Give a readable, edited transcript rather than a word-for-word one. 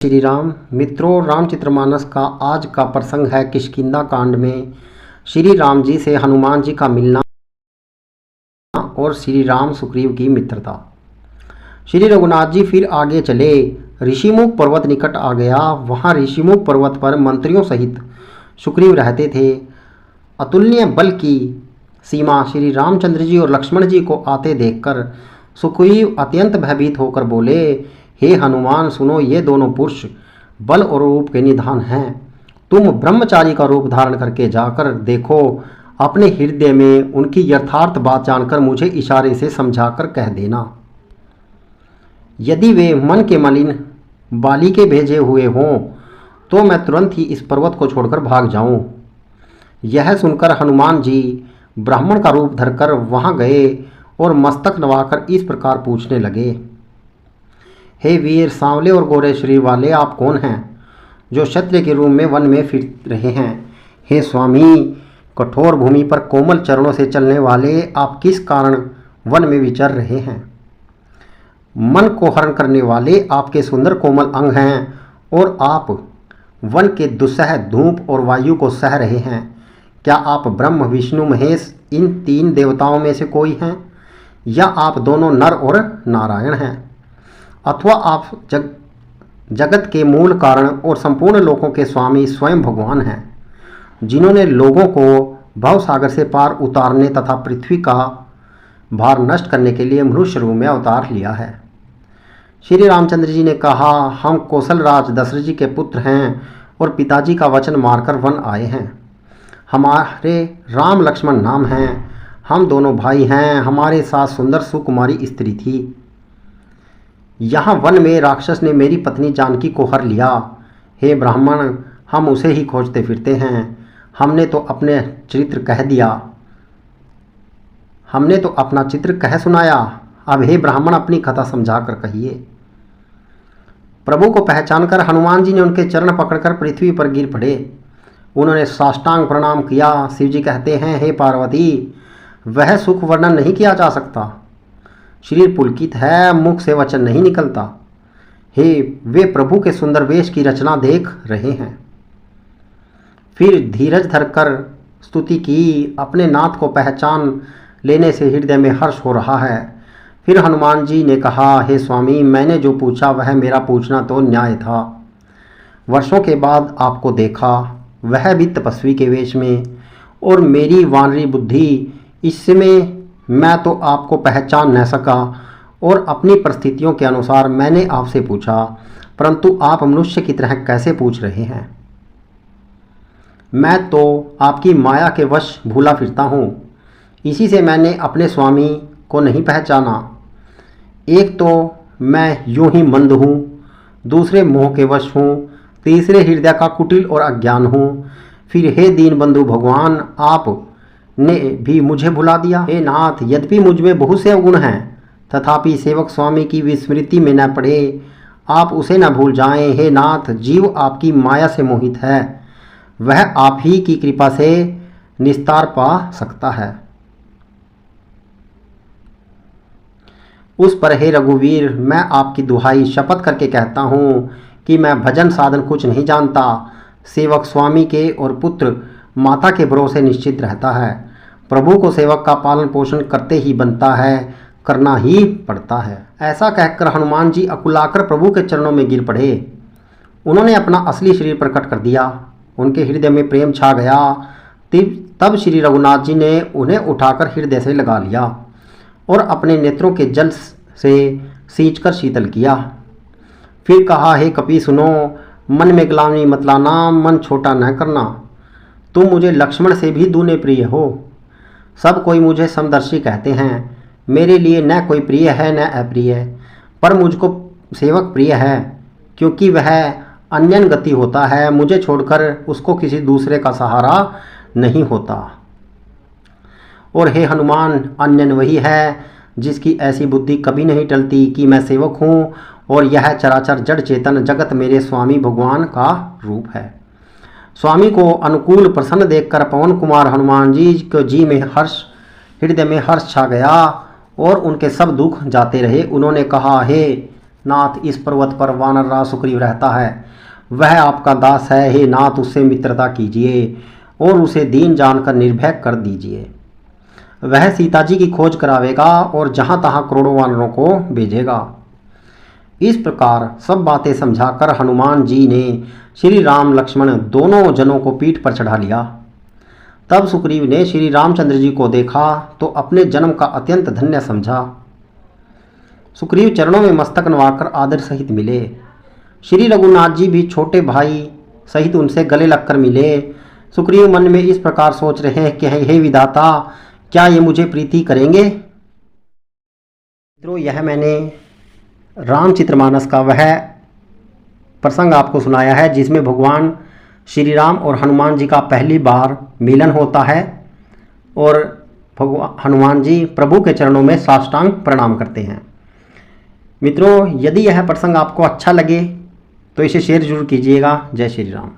श्री राम मित्रों, रामचरितमानस का आज का प्रसंग है किष्किंधा कांड में श्री राम जी से हनुमान जी का मिलना और श्री राम सुग्रीव की मित्रता। श्री रघुनाथ जी फिर आगे चले। ऋषिमुख पर्वत निकट आ गया। वहाँ ऋषिमुख पर्वत पर मंत्रियों सहित सुग्रीव रहते थे। अतुलनीय बल की सीमा श्री रामचंद्र जी और लक्ष्मण जी को आते देखकर सुग्रीव अत्यंत भयभीत होकर बोले, हे हनुमान, सुनो, ये दोनों पुरुष बल और रूप के निधान हैं। तुम ब्रह्मचारी का रूप धारण करके जाकर देखो। अपने हृदय में उनकी यथार्थ बात जानकर मुझे इशारे से समझाकर कह देना। यदि वे मन के मलिन बाली के भेजे हुए हों तो मैं तुरंत ही इस पर्वत को छोड़कर भाग जाऊं। यह सुनकर हनुमान जी ब्राह्मण का रूप धरकर वहां गए और मस्तक नवाकर इस प्रकार पूछने लगे, हे वीर, सांवले और गोरे शरीर वाले आप कौन हैं जो क्षत्रिय के रूप में वन में फिर रहे हैं? हे स्वामी, कठोर भूमि पर कोमल चरणों से चलने वाले आप किस कारण वन में विचर रहे हैं? मन को हरण करने वाले आपके सुंदर कोमल अंग हैं और आप वन के दुस्सह धूप और वायु को सह रहे हैं। क्या आप ब्रह्म, विष्णु, महेश इन तीन देवताओं में से कोई हैं, या आप दोनों नर और नारायण हैं, अथवा आप जगत के मूल कारण और संपूर्ण लोकों के स्वामी स्वयं भगवान हैं, जिन्होंने लोगों को भवसागर से पार उतारने तथा पृथ्वी का भार नष्ट करने के लिए मनुष्य रूप में अवतार लिया है। श्री रामचंद्र जी ने कहा, हम कौशल राज दशरथ जी के पुत्र हैं और पिताजी का वचन मारकर वन आए हैं। हमारे राम लक्ष्मण नाम हैं। हम दोनों भाई हैं। हमारे साथ सुंदर सुकुमारी स्त्री थी। यहाँ वन में राक्षस ने मेरी पत्नी जानकी को हर लिया। हे ब्राह्मण, हम उसे ही खोजते फिरते हैं। हमने तो अपना चित्र कह सुनाया। अब हे ब्राह्मण, अपनी कथा समझा कर कहिए। प्रभु को पहचानकर हनुमान जी ने उनके चरण पकड़कर पृथ्वी पर गिर पड़े। उन्होंने साष्टांग प्रणाम किया। शिव जी कहते हैं, हे पार्वती, वह सुख वर्णन नहीं किया जा सकता। शरीर पुलकित है, मुख से वचन नहीं निकलता। हे, वे प्रभु के सुंदर वेश की रचना देख रहे हैं। फिर धीरज धरकर स्तुति की। अपने नाथ को पहचान लेने से हृदय में हर्ष हो रहा है। फिर हनुमान जी ने कहा, हे स्वामी, मैंने जो पूछा वह मेरा पूछना तो न्याय था। वर्षों के बाद आपको देखा, वह भी तपस्वी के वेश में, और मेरी वानरी बुद्धि, इसमें मैं तो आपको पहचान न सका और अपनी परिस्थितियों के अनुसार मैंने आपसे पूछा, परंतु आप मनुष्य की तरह कैसे पूछ रहे हैं? मैं तो आपकी माया के वश भूला फिरता हूँ। इसी से मैंने अपने स्वामी को नहीं पहचाना। एक तो मैं यूं ही मंद हूँ, दूसरे मोह के वश हूँ, तीसरे हृदय का कुटिल और अज्ञान हूँ। फिर हे दीन बंधु भगवान, आप ने भी मुझे भुला दिया। हे नाथ, यद्यपि मुझ में बहुत से अवगुण हैं, तथापि सेवक स्वामी की विस्मृति में न पड़े, आप उसे न भूल जाएं। हे नाथ, जीव आपकी माया से मोहित है, वह आप ही की कृपा से निस्तार पा सकता है। उस पर हे रघुवीर, मैं आपकी दुहाई शपथ करके कहता हूँ कि मैं भजन साधन कुछ नहीं जानता। सेवक स्वामी के और पुत्र माता के भरोसे निश्चित रहता है। प्रभु को सेवक का पालन पोषण करते ही बनता है, करना ही पड़ता है। ऐसा कहकर हनुमान जी अकुलाकर प्रभु के चरणों में गिर पड़े। उन्होंने अपना असली शरीर प्रकट कर दिया। उनके हृदय में प्रेम छा गया। तब श्री रघुनाथ जी ने उन्हें उठाकर हृदय से लगा लिया और अपने नेत्रों के जल से सींचकर शीतल किया। फिर कहा, हे कपि सुनो, मन में ग्लानि मत लाना, मन छोटा न करना। तुम मुझे लक्ष्मण से भी दूने प्रिय हो। सब कोई मुझे समदर्शी कहते हैं। मेरे लिए न कोई प्रिय है न अप्रिय, पर मुझको सेवक प्रिय है, क्योंकि वह अन्यन गति होता है। मुझे छोड़कर उसको किसी दूसरे का सहारा नहीं होता। और हे हनुमान, अन्यन वही है जिसकी ऐसी बुद्धि कभी नहीं टलती कि मैं सेवक हूँ और यह चराचर जड़ चेतन जगत मेरे स्वामी भगवान का रूप है। स्वामी को अनुकूल प्रसन्न देखकर पवन कुमार हनुमान जी को हृदय में हर्ष छा गया और उनके सब दुख जाते रहे। उन्होंने कहा, हे नाथ, इस पर्वत पर वानर राज सुग्रीव रहता है, वह आपका दास है। हे नाथ, उससे मित्रता कीजिए और उसे दीन जानकर निर्भय कर दीजिए। वह सीता जी की खोज करावेगा और जहाँ तहाँ करोड़ों वानरों को भेजेगा। इस प्रकार सब बातें समझाकर हनुमान जी ने श्री राम लक्ष्मण दोनों जनों को पीठ पर चढ़ा लिया। तब सुग्रीव ने श्री रामचंद्र जी को देखा तो अपने जन्म का अत्यंत धन्य समझा। सुग्रीव चरणों में मस्तक नवाकर आदर सहित मिले। श्री रघुनाथ जी भी छोटे भाई सहित उनसे गले लगकर मिले। सुग्रीव मन में इस प्रकार सोच रहे हैं कि हे विधाता, क्या ये मुझे प्रीति करेंगे। मित्रों, यह मैंने रामचरितमानस का वह प्रसंग आपको सुनाया है जिसमें भगवान श्री राम और हनुमान जी का पहली बार मिलन होता है और हनुमान जी प्रभु के चरणों में साष्टांग प्रणाम करते हैं। मित्रों, यदि यह प्रसंग आपको अच्छा लगे तो इसे शेयर जरूर कीजिएगा। जय श्री राम।